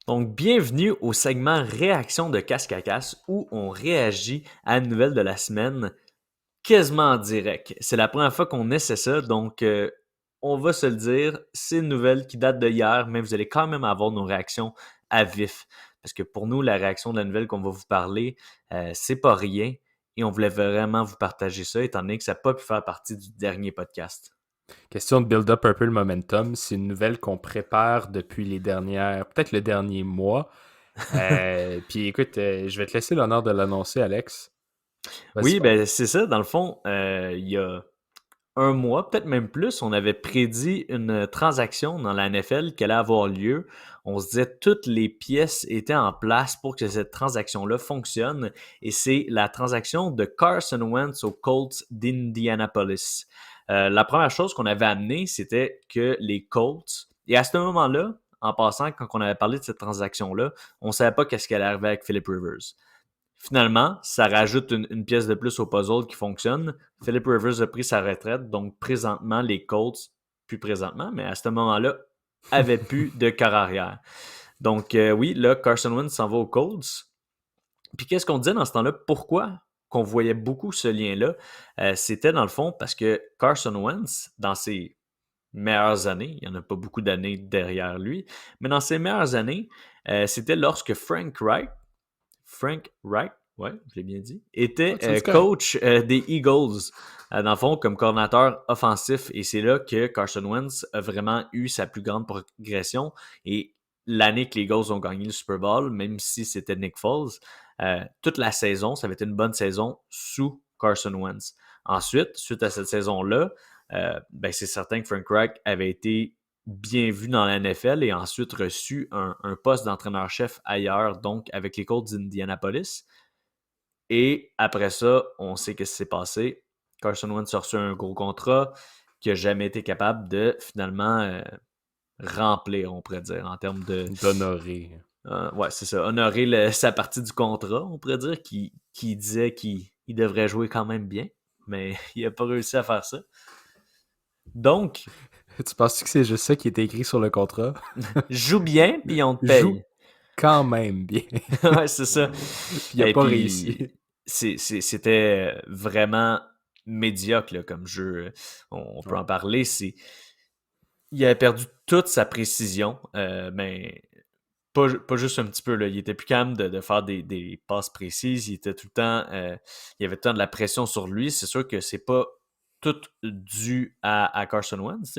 Donc, bienvenue au segment Réaction de Casque à Casque où on réagit à une nouvelle de la semaine quasiment en direct. C'est la première fois qu'on essaie ça, donc on va se le dire, c'est une nouvelle qui date de hier, mais vous allez quand même avoir nos réactions à vif. Parce que pour nous, la réaction de la nouvelle qu'on va vous parler, c'est pas rien et on voulait vraiment vous partager ça étant donné que ça n'a pas pu faire partie du dernier podcast. Question de build up un peu le momentum. C'est une nouvelle qu'on prépare depuis les dernières, peut-être le dernier mois. Puis écoute, je vais te laisser l'honneur de l'annoncer, Alex. Vas-y Oui, donc. ben c'est ça. Dans le fond, il y a un mois, peut-être même plus, on avait prédit une transaction dans la NFL qui allait avoir lieu. On se disait toutes les pièces étaient en place pour que cette transaction-là fonctionne. Et c'est la transaction de Carson Wentz aux Colts d'Indianapolis. La première chose qu'on avait amenée, c'était que les Colts, et à ce moment-là, en passant, quand on avait parlé de cette transaction-là, on ne savait pas qu'est-ce qui allait arriver avec Philip Rivers. Finalement, ça rajoute une pièce de plus au puzzle qui fonctionne. Philip Rivers a pris sa retraite, donc présentement, les Colts, plus présentement, mais à ce moment-là, avaient plus de corps arrière. Donc, oui, là, Carson Wentz s'en va aux Colts. Puis, qu'est-ce qu'on disait dans ce temps-là? Pourquoi qu'on voyait beaucoup ce lien-là? C'était dans le fond parce que Carson Wentz, dans ses meilleures années, il n'y en a pas beaucoup d'années derrière lui, mais dans ses meilleures années, c'était lorsque Frank Reich, ouais, je l'ai bien dit, était Ah, tu l'as dit correct. coach des Eagles, dans le fond, comme coordinateur offensif. Et c'est là que Carson Wentz a vraiment eu sa plus grande progression. Et l'année que les Eagles ont gagné le Super Bowl, même si c'était Nick Foles, toute la saison, ça avait été une bonne saison sous Carson Wentz. Ensuite, suite à cette saison-là, ben c'est certain que Frank Reich avait été bien vu dans la NFL et ensuite reçu un poste d'entraîneur-chef ailleurs, donc avec les Colts d'Indianapolis. Et après ça, on sait ce qui s'est passé. Carson Wentz a reçu un gros contrat qui n'a jamais été capable de finalement remplir, on pourrait dire, en termes de. D'honorer. Ouais, c'est ça. Honorer sa partie du contrat, on pourrait dire, qui disait qu'il devrait jouer quand même bien, mais il n'a pas réussi à faire ça. Donc, Tu penses que c'est juste ça qui était écrit sur le contrat? joue bien, puis on te Joue paye. quand même bien. Ouais, c'est ça. Puis il a Et pas réussi. puis, c'était vraiment médiocre là, comme jeu. On peut Ouais. en parler. Il avait perdu toute sa précision, mais pas juste un petit peu. Là. Il était plus calme de faire des passes précises. Il était tout le temps. Il y avait tout le temps de la pression sur lui. C'est sûr que c'est pas tout dû à Carson Wentz.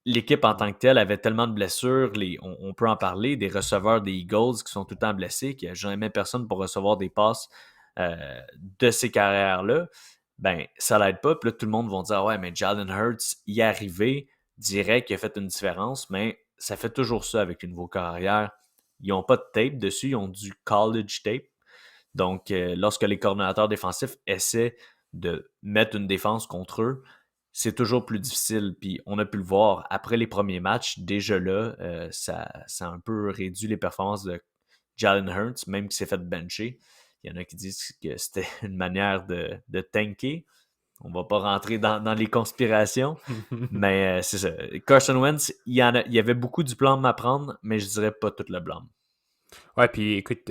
L'équipe en Ouais. tant que telle avait tellement de blessures, on peut en parler, des receveurs des Eagles qui sont tout le temps blessés, qu'il n'y a jamais personne pour recevoir des passes de ces carrières-là, ben ça l'aide pas. Puis là, tout le monde va dire ah ouais, mais Jalen Hurts y est arrivé, dirait qu'il a fait une différence, mais ça fait toujours ça avec une nouveau carrière. Ils n'ont pas de tape dessus, ils ont du college tape. Donc, lorsque les coordonnateurs défensifs essaient de mettre une défense contre eux, c'est toujours plus difficile. Puis on a pu le voir après les premiers matchs, déjà là, ça a un peu réduit les performances de Jalen Hurts, même qu'il s'est fait bencher. Il y en a qui disent que c'était une manière de tanker. On va pas rentrer dans les conspirations, mais c'est ça. Carson Wentz, il y avait beaucoup du blâme à prendre, mais je dirais pas tout le blâme. Ouais, puis écoute,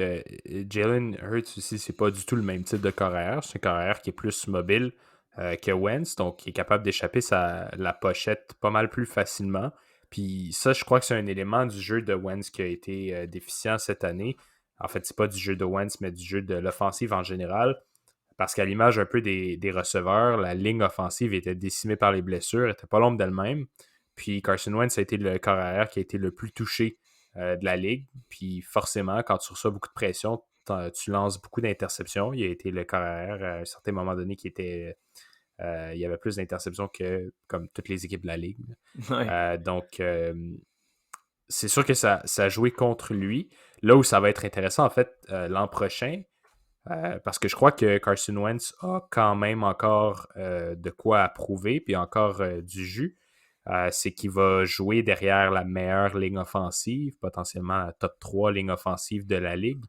Jalen Hurts aussi, c'est pas du tout le même type de carrière. C'est une carrière qui est plus mobile que Wentz, donc qui est capable d'échapper la pochette pas mal plus facilement. Puis ça, je crois que c'est un élément du jeu de Wentz qui a été déficient cette année. En fait, c'est pas du jeu de Wentz, mais du jeu de l'offensive en général. Parce qu'à l'image un peu des receveurs, la ligne offensive était décimée par les blessures, était pas l'ombre d'elle-même. Puis Carson Wentz a été le carrière qui a été le plus touché de la ligue. Puis forcément, quand tu reçois beaucoup de pression, tu lances beaucoup d'interceptions. Il a été le carrière à un certain moment donné qui était. Il y avait plus d'interceptions que comme toutes les équipes de la ligue. Ouais. Donc, c'est sûr que ça a joué contre lui. Là où ça va être intéressant, en fait, l'an prochain, parce que je crois que Carson Wentz a quand même encore de quoi approuver, puis encore du jus. C'est qu'il va jouer derrière la meilleure ligne offensive, potentiellement la top 3 ligne offensive de la ligue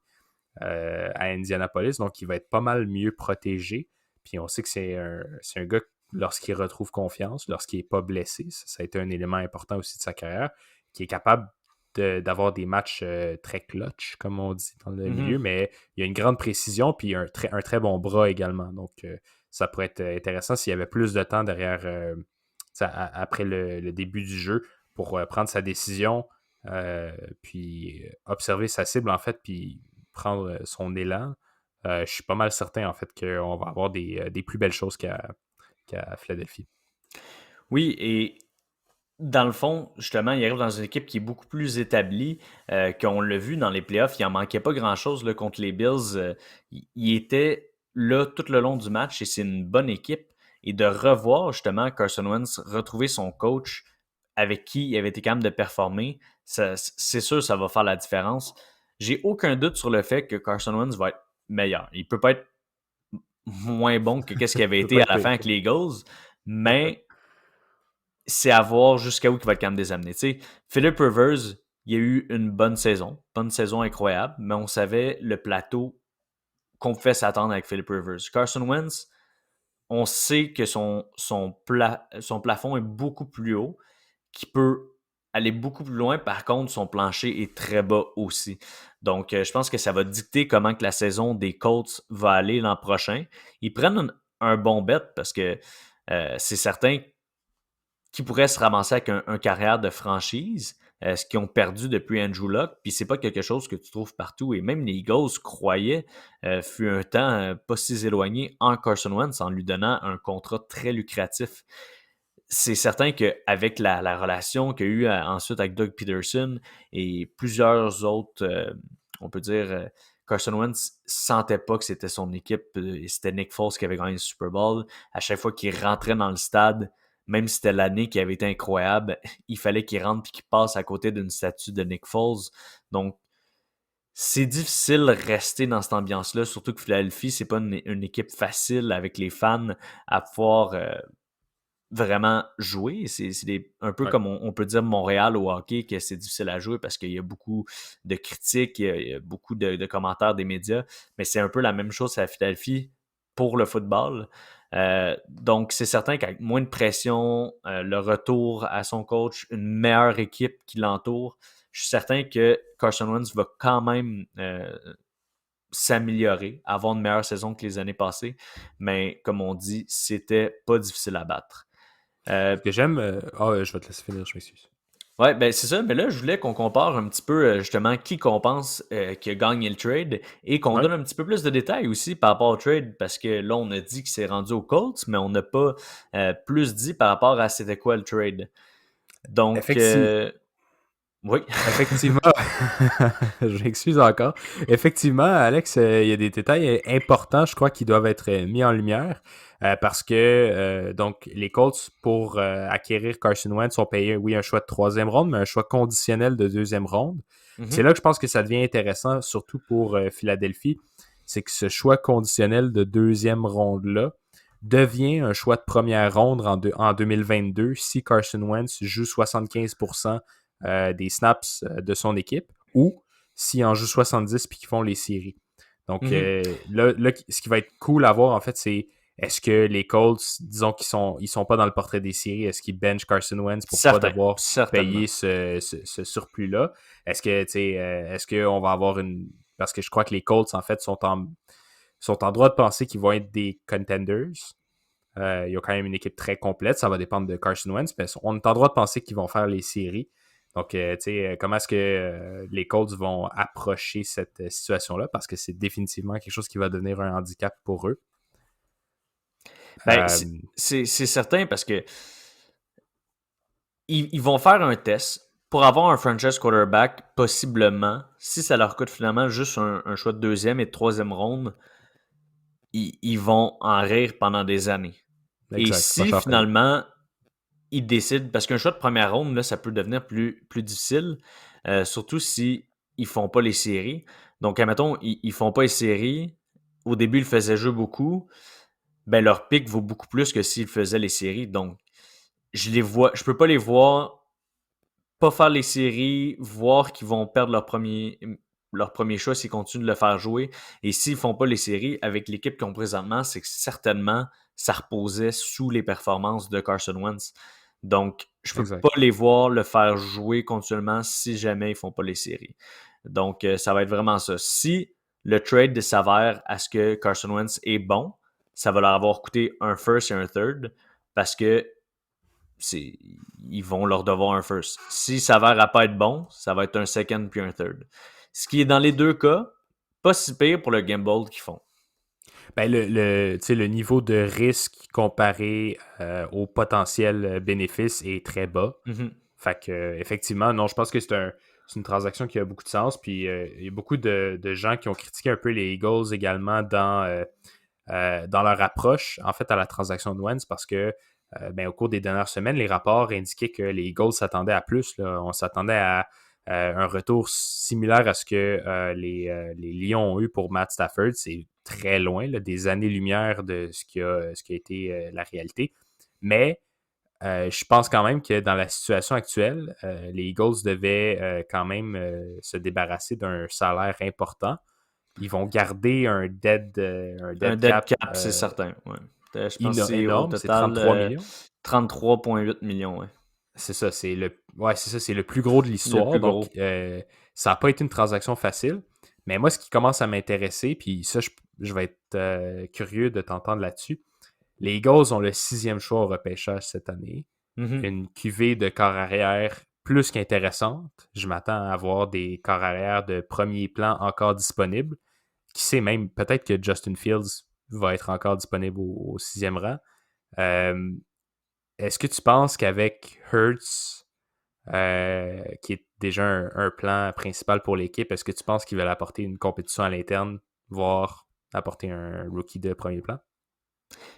à Indianapolis. Donc, il va être pas mal mieux protégé. Puis on sait que c'est un gars, lorsqu'il retrouve confiance, lorsqu'il n'est pas blessé, ça a été un élément important aussi de sa carrière, qui est capable. d'avoir des matchs très clutch, comme on dit dans le Mhm. milieu, mais il a une grande précision puis un très bon bras également. Donc, ça pourrait être intéressant s'il y avait plus de temps derrière, après le début du jeu pour prendre sa décision, puis observer sa cible, en fait, puis prendre son élan. Je suis pas mal certain, en fait, qu'on va avoir des plus belles choses qu'à Philadelphie. Oui, et dans le fond, justement, il arrive dans une équipe qui est beaucoup plus établie, qu'on l'a vu dans les playoffs. Il en manquait pas grand-chose là, contre les Bills. Il était là tout le long du match et c'est une bonne équipe. Et de revoir justement Carson Wentz retrouver son coach avec qui il avait été capable de performer, c'est sûr ça va faire la différence. J'ai aucun doute sur le fait que Carson Wentz va être meilleur. Il peut pas être moins bon que ce qu'il avait Ça peut pas été à être la fin pire. avec les Eagles, mais c'est à voir jusqu'à où il va être capable de les amener. Tu sais, Philip Rivers, il a eu une bonne saison incroyable, mais on savait le plateau qu'on pouvait s'attendre avec Philip Rivers. Carson Wentz, on sait que son plafond est beaucoup plus haut, qu'il peut aller beaucoup plus loin. Par contre, son plancher est très bas aussi. Donc, je pense que ça va dicter comment que la saison des Colts va aller l'an prochain. Ils prennent un bon bet parce que c'est certain qui pourraient se ramasser avec un carrière de franchise, ce qu'ils ont perdu depuis Andrew Luck, puis c'est pas quelque chose que tu trouves partout. Et même les Eagles croyaient, fut un temps pas si éloigné, en Carson Wentz en lui donnant un contrat très lucratif. C'est certain qu'avec la relation qu'il y a eu ensuite avec Doug Peterson et plusieurs autres, on peut dire, Carson Wentz sentait pas que c'était son équipe. Et c'était Nick Foles qui avait gagné le Super Bowl. À chaque fois qu'il rentrait dans le stade, même si c'était l'année qui avait été incroyable, il fallait qu'il rentre et qu'il passe à côté d'une statue de Nick Foles. Donc, c'est difficile de rester dans cette ambiance-là, surtout que Philadelphie, c'est pas une équipe facile avec les fans à pouvoir vraiment jouer. Un peu Ouais. comme on peut dire Montréal au hockey, que c'est difficile à jouer parce qu'il y a beaucoup de critiques, il y a beaucoup de commentaires des médias, mais c'est un peu la même chose à Philadelphie pour le football. Donc, c'est certain qu'avec moins de pression, le retour à son coach, une meilleure équipe qui l'entoure, je suis certain que Carson Wentz va quand même s'améliorer, avoir une meilleure saison que les années passées, mais comme on dit, c'était pas difficile à battre. Euh, Ce que j'aime. Je vais te laisser finir, je m'excuse. Ouais, ben c'est ça. Mais là, je voulais qu'on compare un petit peu justement qui qu'on pense qui a gagné le trade et qu'on Ouais. donne un petit peu plus de détails aussi par rapport au trade parce que là, on a dit que c'est rendu aux Colts, mais on n'a pas plus dit par rapport à c'était quoi le trade. Donc, Effectivement. oui. Effectivement, je m'excuse encore. Effectivement, Alex, il y a des détails importants, je crois, qui doivent être mis en lumière parce que donc les Colts, pour acquérir Carson Wentz, ont payé, oui, un choix de troisième ronde, mais un choix conditionnel de deuxième ronde. C'est Mhm, là que je pense que ça devient intéressant, surtout pour Philadelphie, c'est que ce choix conditionnel de deuxième ronde-là devient un choix de première ronde en 2022 si Carson Wentz joue 75% des snaps de son équipe ou s'ils en jouent 70 puis qu'ils font les séries. Donc mhm. là, ce qui va être cool à voir, en fait, c'est est-ce que les Colts, disons qu'ils sont pas dans le portrait des séries, est-ce qu'ils bench Carson Wentz pour pas Certain, devoir certainement. payer ce surplus-là? Est-ce qu'on va avoir une. Parce que je crois que les Colts, en fait, sont en droit de penser qu'ils vont être des contenders. Il y a quand même une équipe très complète. Ça va dépendre de Carson Wentz, mais on est en droit de penser qu'ils vont faire les séries. Donc, comment est-ce que les Colts vont approcher cette situation-là? Parce que c'est définitivement quelque chose qui va devenir un handicap pour eux. Ben, Euh, c'est certain parce que ils vont faire un test pour avoir un franchise quarterback, possiblement. Si ça leur coûte finalement juste un choix de deuxième et de troisième ronde, ils vont en rire pendant des années. Et exact, c'est pas si cher à payer. finalement ils décident, parce qu'un choix de première ronde, là, ça peut devenir plus difficile, surtout si ils font pas les séries. Donc, admettons, ils font pas les séries. Au début, ils faisaient jouer beaucoup. Ben, leur pic vaut beaucoup plus que s'ils faisaient les séries. Donc, je peux pas les voir pas faire les séries, voir qu'ils vont perdre leur premier choix s'ils continuent de le faire jouer. Et s'ils font pas les séries, avec l'équipe qu'ils ont présentement, c'est que certainement ça reposait sous les performances de Carson Wentz. Donc, je peux Exact. pas les voir le faire jouer continuellement si jamais ils font pas les séries. Donc, ça va être vraiment ça. Si le trade s'avère à ce que Carson Wentz est bon, ça va leur avoir coûté un first et un third parce que ils vont leur devoir un first. S'il s'avère à pas être bon, ça va être un second puis un third. Ce qui est dans les deux cas, pas si pire pour le gamble qu'ils font. Ben, le niveau de risque comparé au potentiel bénéfice est très bas. Mm-hmm. Fait que, effectivement, non, je pense que c'est une transaction qui a beaucoup de sens. Puis il y a beaucoup de gens qui ont critiqué un peu les Eagles également dans leur approche, en fait, à la transaction de Wentz, parce que ben, au cours des dernières semaines, les rapports indiquaient que les Eagles s'attendaient à plus. Là. On s'attendait à un retour similaire à ce que les Lions ont eu pour Matt Stafford. C'est très loin, là, des années-lumière de ce qui a été la réalité. Mais je pense quand même que dans la situation actuelle, les Eagles devaient quand même se débarrasser d'un salaire important. Ils vont garder un Un dead dead cap cap, c'est certain. Ouais. Je pense que c'est au énorme, c'est total 33 millions. 33,8 millions. Ouais. C'est ça, c'est le plus gros de Le l'histoire. plus Donc, gros. ça n'a pas été une transaction facile. Mais moi, ce qui commence à m'intéresser, puis ça, je vais être curieux de t'entendre là-dessus. Les Eagles ont le 6e choix au repêchage cette année. Mm-hmm. Une cuvée de corps arrière plus qu'intéressante. Je m'attends à avoir des corps arrière de premier plan encore disponibles. Qui sait même, peut-être que Justin Fields va être encore disponible au 6e rang. Euh, Est-ce que tu penses qu'avec Hurts, qui est déjà un plan principal pour l'équipe, est-ce que tu penses qu'ils veulent apporter une compétition à l'interne, voire apporter un rookie de premier plan?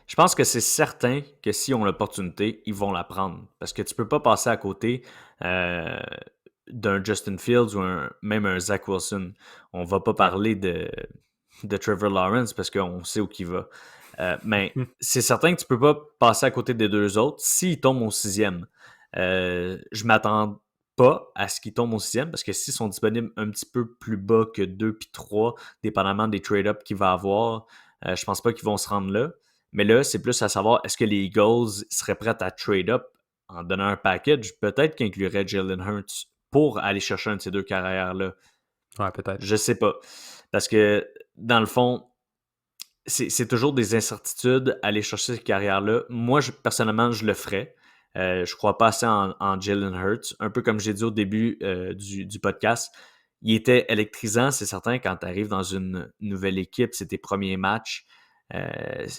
Je pense que c'est certain que s'ils ont l'opportunité, ils vont la prendre. Parce que tu peux pas passer à côté euh, d'un Justin Fields ou même un Zach Wilson. On va pas Ouais. parler de Trevor Lawrence parce qu'on sait où il va. Mais Hmm. c'est certain que tu peux pas passer à côté des deux autres s'ils tombent au 6e. Je m'attends pas à ce qu'ils tombent au 6e parce que s'ils sont disponibles un petit peu plus bas que 2 puis 3, dépendamment des trade-ups qu'il va avoir, je pense pas qu'ils vont se rendre là. Mais là, c'est plus à savoir, est-ce que les Eagles seraient prêts à trade up en donnant un package, peut-être qui inclurait Jalen Hurts pour aller chercher un de ces deux carrières-là. Ouais, peut-être. Je sais pas. Parce que, dans le fond, c'est toujours des incertitudes aller chercher cette carrière-là. Moi, personnellement, je le ferais. Je crois pas assez en Jalen Hurts. Un peu comme j'ai dit au début du podcast, il était électrisant, c'est certain, quand tu arrives dans une nouvelle équipe, c'est tes premiers matchs.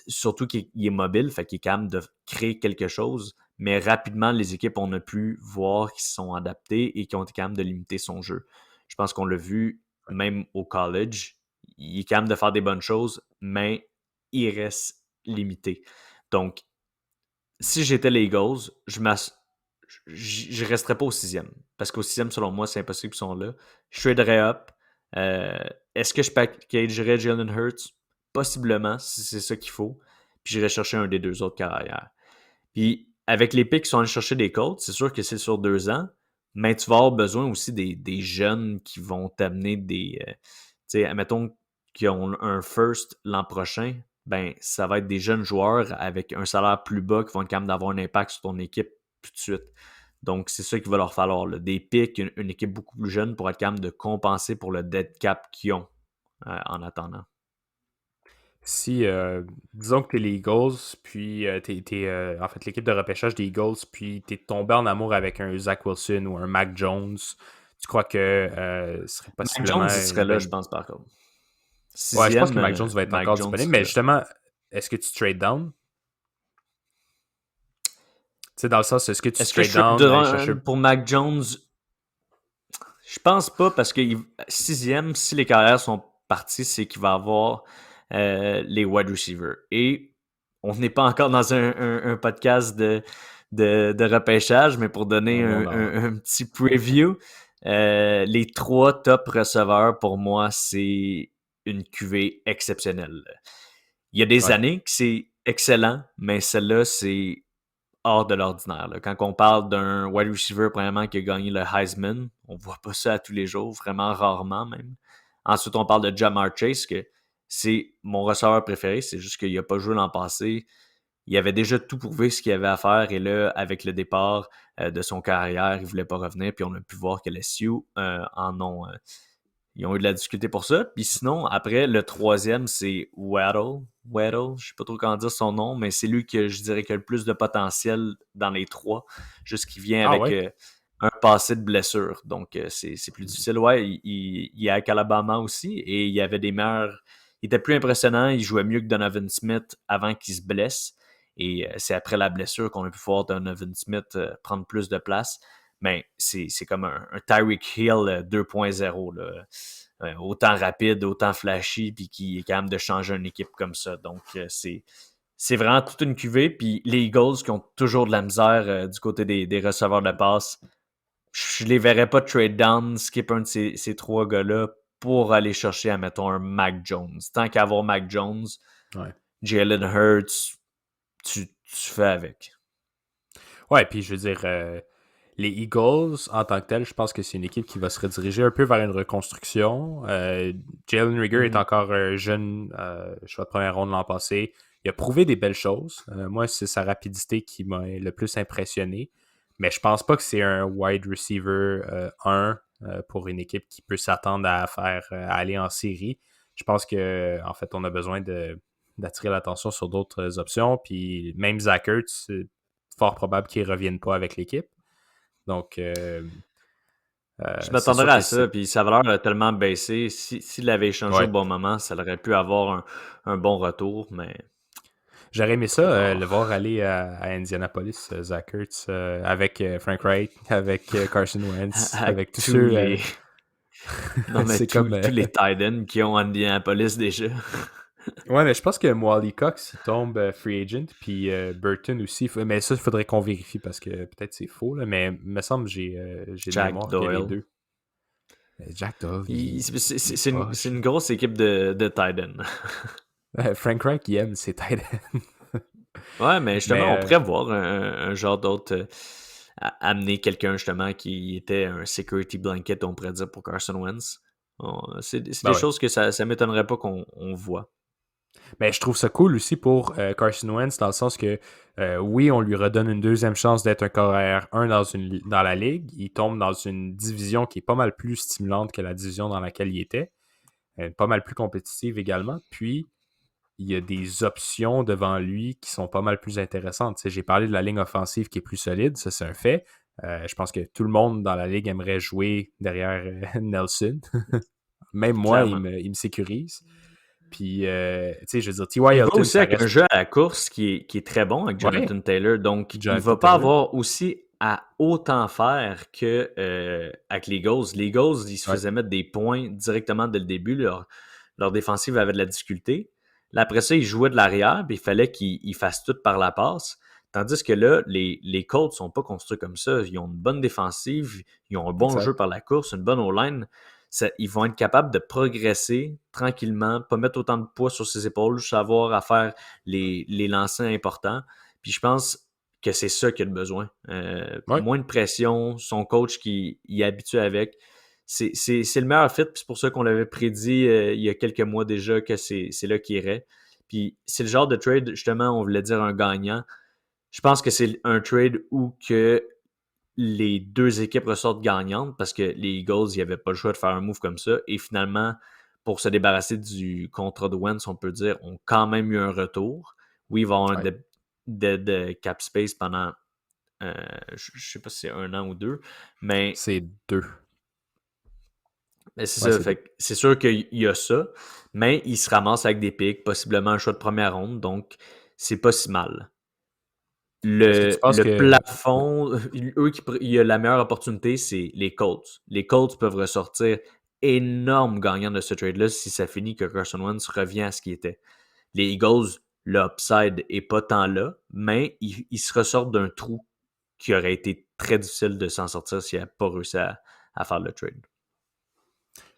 Surtout qu'il est mobile, fait qu'il est capable de créer quelque chose. Mais rapidement, les équipes, on a pu voir qu'ils se sont adaptés et qu'ils ont été capables de limiter son jeu. Je pense qu'on l'a vu même au college. Il est capable de faire des bonnes choses, mais il reste limité. Donc, si j'étais les Eagles, je resterais pas au 6e. Parce qu'au 6e, selon moi, c'est impossible qu'ils sont là. Je traderais up. Euh, Est-ce que je packagerais Jalen Hurts? Possiblement, si c'est ça qu'il faut. Puis j'irais chercher un des deux autres carrières. Puis avec les picks qui sont allés chercher des Colts, c'est sûr que c'est sur 2 ans, mais tu vas avoir besoin aussi des jeunes qui vont t'amener des. Tu sais, admettons qu'ils ont un first l'an prochain, ben ça va être des jeunes joueurs avec un salaire plus bas qui vont être capables d'avoir un impact sur ton équipe tout de suite. Donc, c'est ça qu'il va leur falloir. Là. Des picks, une équipe beaucoup plus jeune pour être capable de compenser pour le dead cap qu'ils ont en attendant. Si, disons que t'es les Eagles, puis en fait l'équipe de repêchage des Eagles, puis t'es tombé en amour avec un Zach Wilson ou un Mac Jones, tu crois que ce serait Mac Jones, possiblement il une serait là, je bonne... pense, par contre. Ouais, je pense que Sixième, Mac Jones va être Mac encore Jones disponible, serait mais là. justement, est-ce que tu trade down? Tu sais, dans le sens, est-ce que tu Est-ce que trade je down, aller chercher... pour Mac Jones, je pense pas parce que 6e, si les carrières sont parties, c'est qu'il va avoir les wide receivers. Et on n'est pas encore dans un podcast de repêchage, mais pour donner Oh, non, non. un petit preview, les 3 top receveurs, pour moi, c'est une cuvée exceptionnelle. Il y a des Ouais. années que c'est excellent, mais celle-là, c'est hors de l'ordinaire. Là. Quand on parle d'un wide receiver, premièrement, qui a gagné le Heisman, on voit pas ça à tous les jours, vraiment rarement même. Ensuite, on parle de Jamar Chase, que c'est mon receveur préféré, c'est juste qu'il n'a pas joué l'an passé. il avait déjà tout prouvé ce qu'il avait à faire. Et là, avec le départ de son carrière, il voulait pas revenir. Puis on a pu voir que les Sioux ils ont eu de la difficulté pour ça. Puis sinon, après, le troisième, c'est Waddle. Waddle, je sais pas trop comment dire son nom, mais c'est lui que je dirais qui a le plus de potentiel dans les trois. Juste qu'il vient Ah avec ouais? un passé de blessure. Donc, c'est plus difficile. Ouais, il est avec Alabama aussi et il y avait des meilleurs. Il était plus impressionnant. Il jouait mieux que Donovan Smith avant qu'il se blesse. Et c'est après la blessure qu'on a pu voir Donovan Smith prendre plus de place. Mais c'est comme un Tyreek Hill 2.0. Là. Autant rapide, autant flashy, puis qui est capable de changer une équipe comme ça. Donc, c'est vraiment toute une cuvée. Puis les Eagles qui ont toujours de la misère du côté des receveurs de passe, je les verrais pas trade down, skip un de ces trois gars-là pour aller chercher, admettons, un Mac Jones. Tant qu'à avoir Mac Jones, Ouais. Jalen Hurts, tu fais avec. Ouais, puis je veux dire, les Eagles, en tant que tel, je pense que c'est une équipe qui va se rediriger un peu vers une reconstruction. Jalen Reagor est encore jeune, choix de première ronde l'an passé. Il a prouvé des belles choses. Moi, c'est sa rapidité qui m'a le plus impressionné. Mais je pense pas que c'est un wide receiver 1 pour une équipe qui peut s'attendre à aller en série. Je pense que en fait, on a besoin d'attirer l'attention sur d'autres options. Puis même Zach Ertz, c'est fort probable qu'il ne revienne pas avec l'équipe. Donc, Je c'est sûr m'attendrais que à ça, puis sa valeur a tellement baissé. S'il l'avait échangé au ouais. bon moment, ça aurait pu avoir un bon retour, mais J'aurais aimé ça, trop tard. le voir aller à Indianapolis, Zach Ertz, avec Frank Wright, avec Carson Wentz, Avec avec tous tous ceux. les. Non, mais C'est comme. tous les Titans qui ont Indianapolis déjà. Ouais, mais je pense que Wally Cox, il tombe free agent, puis Burton aussi. Mais ça, il faudrait qu'on vérifie parce que peut-être c'est faux, là, mais il me semble que j'ai de Jack mémoire que les Doyle. deux. Jack Dove, il est C'est poche. une grosse équipe de Titans. Frank Wright, il aime ses tight ends. Ouais, mais Mais justement, on pourrait voir un genre d'autre. Amener quelqu'un justement qui était un security blanket, on pourrait dire, pour Carson Wentz. C'est ben des ouais. choses que ça m'étonnerait pas qu'on voit. Mais je trouve ça cool aussi pour Carson Wentz dans le sens que oui, on lui redonne une deuxième chance d'être un carrière 1 dans la ligue. Il tombe dans une division qui est pas mal plus stimulante que la division dans laquelle il était. Pas mal plus compétitive également. Puis, il y a des options devant lui qui sont pas mal plus intéressantes. Tu sais, j'ai parlé de la ligne offensive qui est plus solide, ça c'est un fait. Je pense que tout le monde dans la ligue aimerait jouer derrière Nelson. Même moi, Clairement. il me sécurise. Puis, tu sais, je veux dire, T.Y. Il va Hilton, aussi ça avec un reste. jeu à la course qui est très bon avec Ouais, Jonathan Taylor. Donc, il Jonathan va pas Taylor. avoir aussi à autant faire que avec les Eagles. Les Eagles, ils se Ouais, faisaient mettre des points directement dès le début. Leur défensive avait de la difficulté. Là, après ça, ils jouaient de l'arrière, puis il fallait qu'ils fassent tout par la passe. Tandis que là, les Colts sont pas construits comme ça. Ils ont une bonne défensive, ils ont un bon jeu exact. par la course, une bonne O-line. Ils vont être capables de progresser tranquillement, pas mettre autant de poids sur ses épaules, juste avoir à faire les lancers importants. Puis je pense que c'est ça qu'il a besoin. Ouais. Moins de pression, son coach qui y est habitué avec. C'est le meilleur fit, puis c'est pour ça qu'on l'avait prédit il y a quelques mois déjà que c'est là qu'il irait. Puis c'est le genre de trade, justement, on voulait dire un gagnant. Je pense que c'est un trade où que les deux équipes ressortent gagnantes parce que les Eagles, il n'y avait pas le choix de faire un move comme ça. Et finalement, pour se débarrasser du contrat de Wentz, on peut dire, ont quand même eu un retour. Oui, il va y avoir un Ouais. de cap space pendant, je ne sais pas si c'est un an ou deux, mais, C'est deux. c'est Ouais, ça. c'est deux. Fait c'est sûr qu'il y a ça, mais il se ramasse avec des picks, possiblement un choix de première ronde, donc c'est pas si mal. Est-ce que tu penses Le que. plafond, il y a la meilleure opportunité, c'est les Colts. Les Colts peuvent ressortir énorme gagnant de ce trade-là si ça finit que Carson Wentz revient à ce qu'il était. Les Eagles, l'upside est pas tant là, mais ils se ressortent d'un trou qui aurait été très difficile de s'en sortir s'il n'avait pas réussi à faire le trade.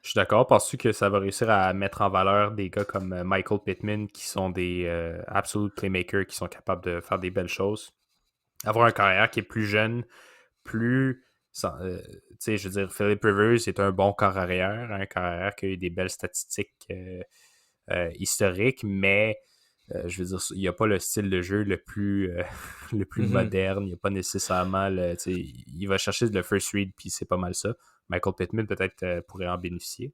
Je suis d'accord. Penses-tu que ça va réussir à mettre en valeur des gars comme Michael Pittman qui sont des absolute playmakers qui sont capables de faire des belles choses? Avoir un carrière qui est plus jeune, plus. Tu sais, je veux dire, Philip Rivers est un bon corps arrière, un corps arrière qui a eu des belles statistiques historiques, mais Je veux dire, il n'y a pas le style de jeu le plus, le plus Mhm. moderne. Il n'y a pas nécessairement tu sais, il va chercher le first read, puis c'est pas mal ça. Michael Pittman, peut-être, pourrait en bénéficier.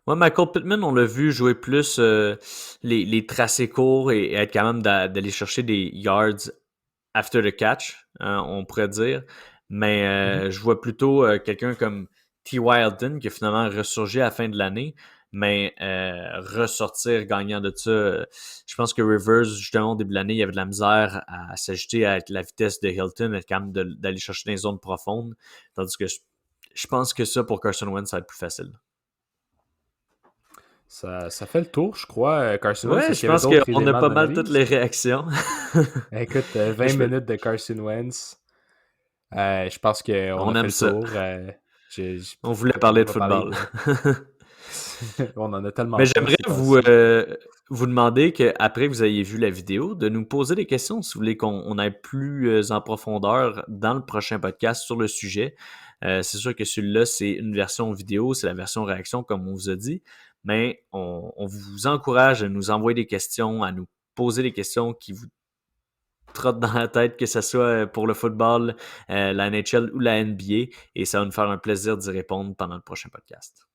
Ouais, Michael Pittman, on l'a vu jouer plus les tracés courts et être capable d'aller chercher des yards after the catch, on pourrait dire. Mais Mhm. je vois plutôt quelqu'un comme T. Wilden qui a finalement ressurgi à la fin de l'année, mais ressortir gagnant de ça. Je pense que Rivers, justement, au début de l'année, il y avait de la misère à s'ajouter avec la vitesse de Hilton, être capable d'aller chercher dans les zones profondes. Tandis que je pense que ça, pour Carson Wentz, ça va être plus facile. Ça fait le tour, je crois. Carson Wentz, Ouais, est-ce je qu'il y avait pense d'autres qu'on a éléments pas mal toutes d'analyse? les réactions. Écoute, Mais 20 minutes de Carson Wentz. Je pense qu'on on a fait aime le ça. tour. J'ai- j'ai- On voulait on parler de va parler. football. On en a tellement Mais fait j'aimerais ces vous, temps-ci. vous demander qu'après que vous ayez vu la vidéo, de nous poser des questions si vous voulez qu'on aille plus en profondeur dans le prochain podcast sur le sujet. C'est sûr que celui-là, c'est une version vidéo, c'est la version réaction, comme on vous a dit. Mais on vous encourage à nous envoyer des questions, à nous poser des questions qui vous trottent dans la tête, que ce soit pour le football, la NHL ou la NBA. Et ça va nous faire un plaisir d'y répondre pendant le prochain podcast.